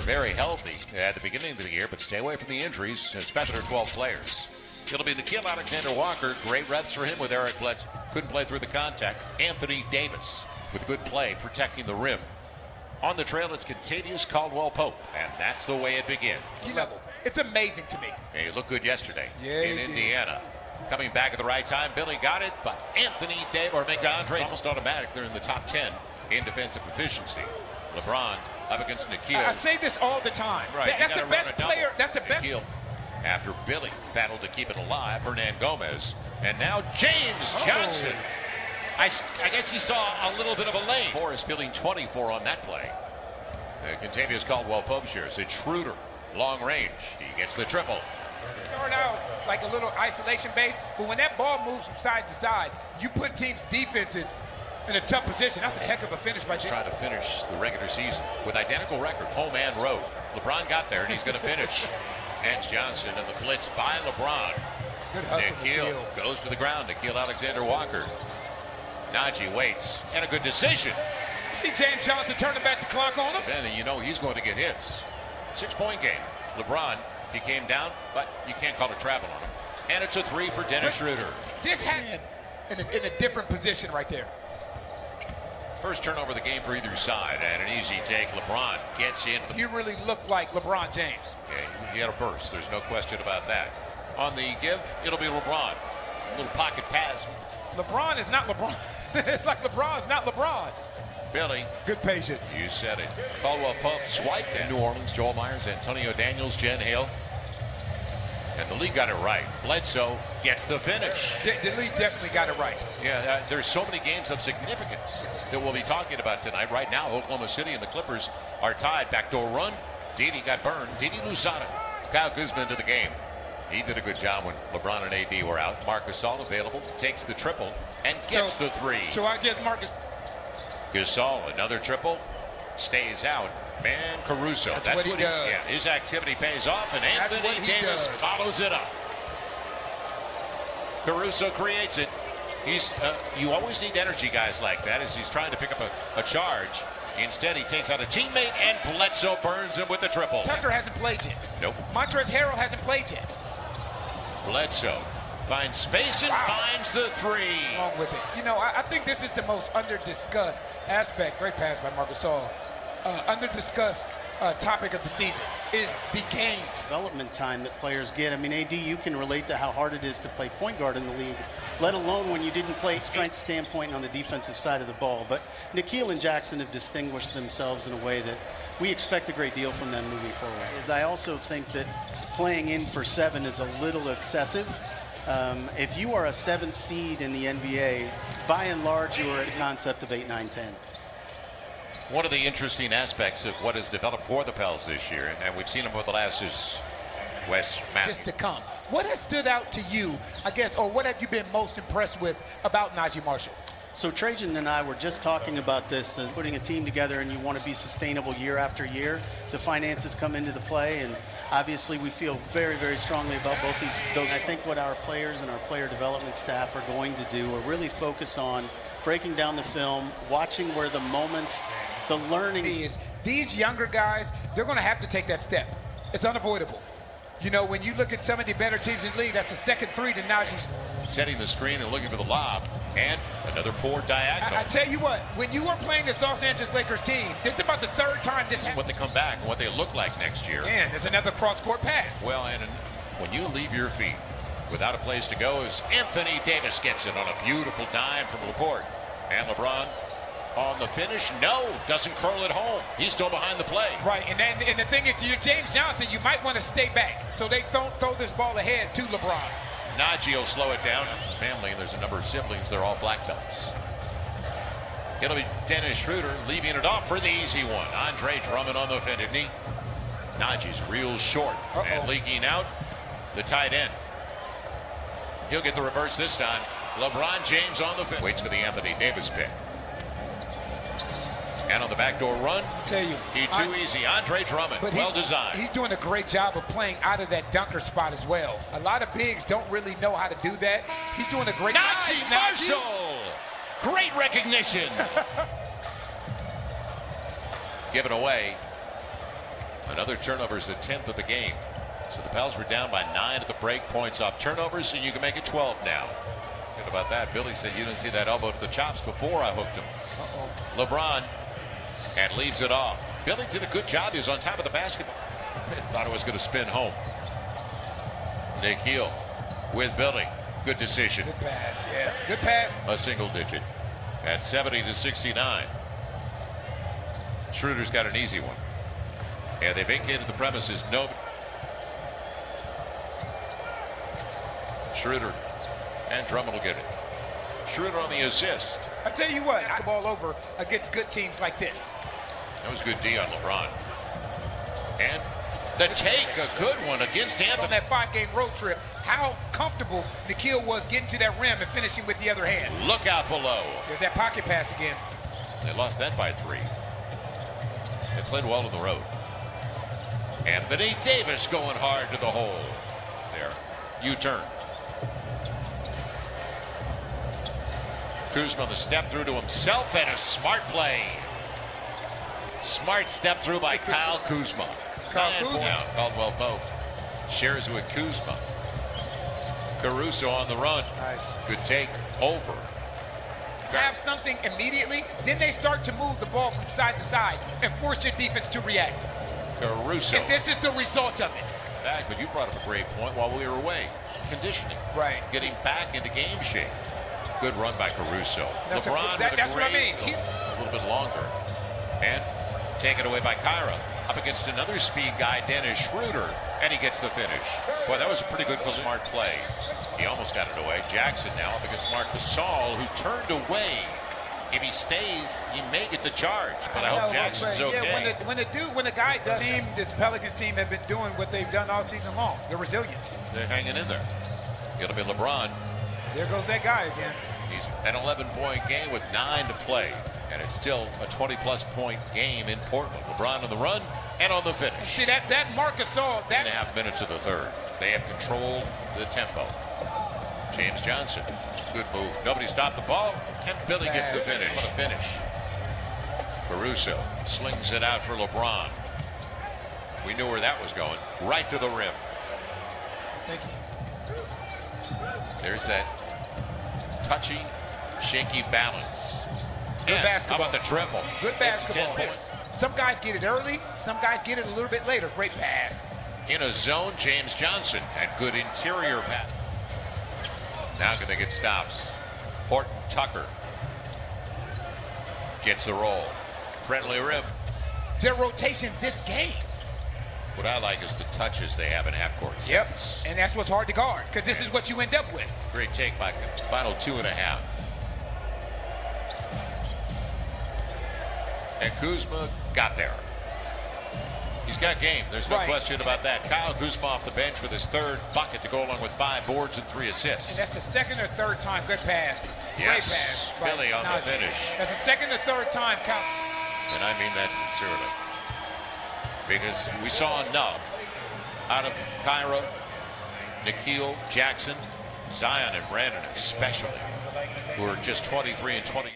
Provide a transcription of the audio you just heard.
very healthy at the beginning of the year, but stay away from the injuries, especially their 12 players. It'll be Nikhil Alexander-Walker. Great reps for him with Eric Bledsoe. Couldn't play through the contact. Anthony Davis with good play, protecting the rim. On the trail, it's Contavious Caldwell-Pope, and that's the way it begins. You know, it's amazing to me. He looked good yesterday in Indiana. Coming back at the right time, Billy got it, but Anthony Davis or McDonaldre almost automatic. They're in the top 10 in defensive efficiency. LeBron up against Nikhil. I say this all the time. Right, That's the best player. That's the best. Nikhil, after Billy battled to keep it alive, Hernan Gomez, and now James Johnson. I guess he saw a little bit of a lane. Forrest feeling 24 on that play. Contavious Caldwell-Pope shares it. Schroeder, long range. He gets the triple. Start out like a little isolation base, but when that ball moves from side to side, you put teams' defenses in a tough position. That's a heck of a finish by James. Trying to finish the regular season with identical record, home and road. LeBron got there, and he's going to finish. Hands Johnson and the blitz by LeBron. Good hustle. Nikhil goes to the ground. Nikhil Alexander-Walker. Najee waits, and a good decision. See James Johnson turning back the clock on him. And you know he's going to get his. 6-point game. LeBron, he came down, but you can't call it travel on him. And it's a three for Dennis Schroeder. This had in a different position right there. First turnover of the game for either side, and an easy take. LeBron gets in. He really looked like LeBron James. Yeah, he had a burst. There's no question about that. On the give, it'll be LeBron. A little pocket pass. LeBron is not LeBron. It's like LeBron's not LeBron. Billy. Good patience. You said it. Caldwell-Pope swiped in New Orleans. Joel Myers, Antonio Daniels, Jen Hale. And the league got it right. Bledsoe gets the finish. The league definitely got it right. Yeah, there's so many games of significance that we'll be talking about tonight. Right now, Oklahoma City and the Clippers are tied. Backdoor run. Didi got burned. Didi Luzada. Kyle Kuzma into the game. He did a good job when LeBron and AD were out. Marc Gasol available. Takes the triple and gets the three. So I guess Marcus Gasol, another triple. Stays out. Man, Caruso. That's what he does. Yeah, his activity pays off, and Anthony Davis follows it up. Caruso creates it. You always need energy guys like that as he's trying to pick up a charge. Instead, he takes out a teammate, and Bledsoe burns him with the triple. Tucker hasn't played yet. Nope. Montrezl Harrell hasn't played yet. Bledsoe finds space and finds the three. Along with it. You know, I think this is the most under-discussed aspect. Great pass by Marc Gasol. Under-discussed topic of the season is the games. Development time that players get. I mean, AD, you can relate to how hard it is to play point guard in the league, let alone when you didn't play strength standpoint on the defensive side of the ball. But Nikhil and Jackson have distinguished themselves in a way that we expect a great deal from them moving forward. I also think that playing in for 7 is a little excessive. If you are a 7th seed in the NBA, by and large, you are at a concept of 8, 9, 10. One of the interesting aspects of what has developed for the Pels this year, and we've seen them over the last, is Wes Matthews. Just to come. What has stood out to you, I guess, or what have you been most impressed with about Najee Marshall? So Trajan and I were just talking about this and putting a team together, and you want to be sustainable year after year. The finances come into the play, and obviously we feel very, very strongly about both those. I think what our players and our player development staff are going to do are really focus on breaking down the film, watching where the moments, the learning is. These younger guys, they're going to have to take that step. It's unavoidable. You know, when you look at some of the better teams in the league, that's the second three to Najee's. Setting the screen and looking for the lob, and another poor diagonal. I tell you what, when you are playing this Los Angeles Lakers team, this is about the third time this happened. What they come back and what they look like next year. And there's another cross-court pass. Well, and when you leave your feet without a place to go, as Anthony Davis gets it on a beautiful dime from Laporte. And LeBron on the finish, no, doesn't curl it home. He's still behind the play. Right, and the thing is, you're James Johnson, you might want to stay back so they don't throw this ball ahead to LeBron. Najee will slow it down. It's a family, and there's a number of siblings. They're all black belts. It'll be Dennis Schroeder leaving it off for the easy one. Andre Drummond on the fin, didn't he? Najee's real short and leaking out the tight end. He'll get the reverse this time. LeBron James on the fin. Waits for the Anthony Davis pick. And on the backdoor run, I tell you, he too easy. Andre Drummond, well designed. He's doing a great job of playing out of that dunker spot as well. A lot of bigs don't really know how to do that. He's doing a great job. Najee Marshall, great recognition. Given away. Another turnover is the 10th of the game. So the Pels were down by 9 at the break. Points off turnovers, so you can make it 12 now. Good about that. Billy said you didn't see that elbow to the chops before I hooked him. LeBron and leaves it off. Billy did a good job. He was on top of the basketball. Thought it was going to spin home. Nikhil with Billy. Good decision. Good pass, yeah. Good pass. A single digit at 70-69. Schroeder's got an easy one. And they vacated the premises. No. Schroeder and Drummond will get it. Schroeder on the assist. I tell you what, basketball over against good teams like this. That was good D on LeBron. And the take, a good one against Anthony. On that 5-game road trip, how comfortable Nikhil was getting to that rim and finishing with the other hand. Look out below. There's that pocket pass again. They lost that by 3. They played well on the road. Anthony Davis going hard to the hole. There. U-turn. Kuzma the step through to himself and a smart play. Smart step through by Kyle Kuzma. Now Caldwell Pope shares with Kuzma. Caruso on the run. Nice. Good take. Over. Have something immediately, then they start to move the ball from side to side and force your defense to react. Caruso. And this is the result of it. Back, but you brought up a great point while we were away. Conditioning. Right. Getting back into game shape. Good run by Caruso. That's LeBron that's what I mean. A little bit longer. And taken away by Kyra. Up against another speed guy, Dennis Schroeder. And he gets the finish. Boy, that was a pretty good smart play. He almost got it away. Jackson now up against Marc Gasol, who turned away. If he stays, he may get the charge. But I hope Jackson's okay. Yeah, when the guy does, this Pelicans team have been doing what they've done all season long. They're resilient. They're hanging in there. It'll be LeBron. There goes that guy again. He's an 11-point game with 9 to play. And it's still a 20-plus point game in Portland. LeBron on the run and on the finish. See, that Marc Gasol, 3.5 minutes of the third. They have controlled the tempo. James Johnson, good move. Nobody stopped the ball, and Billy gets the finish. What a finish. Caruso slings it out for LeBron. We knew where that was going. Right to the rim. Thank you. There's that touchy, shaky balance. Good basketball. How about the triple? Good basketball. 10 Some guys get it early. Some guys get it a little bit later. Great pass. In a zone, James Johnson, and good interior pass. Now can they get stops? Horton Tucker gets the roll. Friendly rim. Their rotation this game. What I like is the touches they have in half-court sets. Yep, and that's what's hard to guard, because this is what you end up with. Great take by final 2.5. And Kuzma got there. He's got game. There's no question about that. Kyle Kuzma off the bench with his 3rd bucket to go along with 5 boards and 3 assists. And that's the 2nd or 3rd time. Good pass. Yes. Great pass. Billy on the finish. That's the 2nd or 3rd time, Kyle. And I mean that sincerely. Because we saw enough out of Kyra, Nikhil, Jackson, Zion, and Brandon especially, who are just 23 and 20.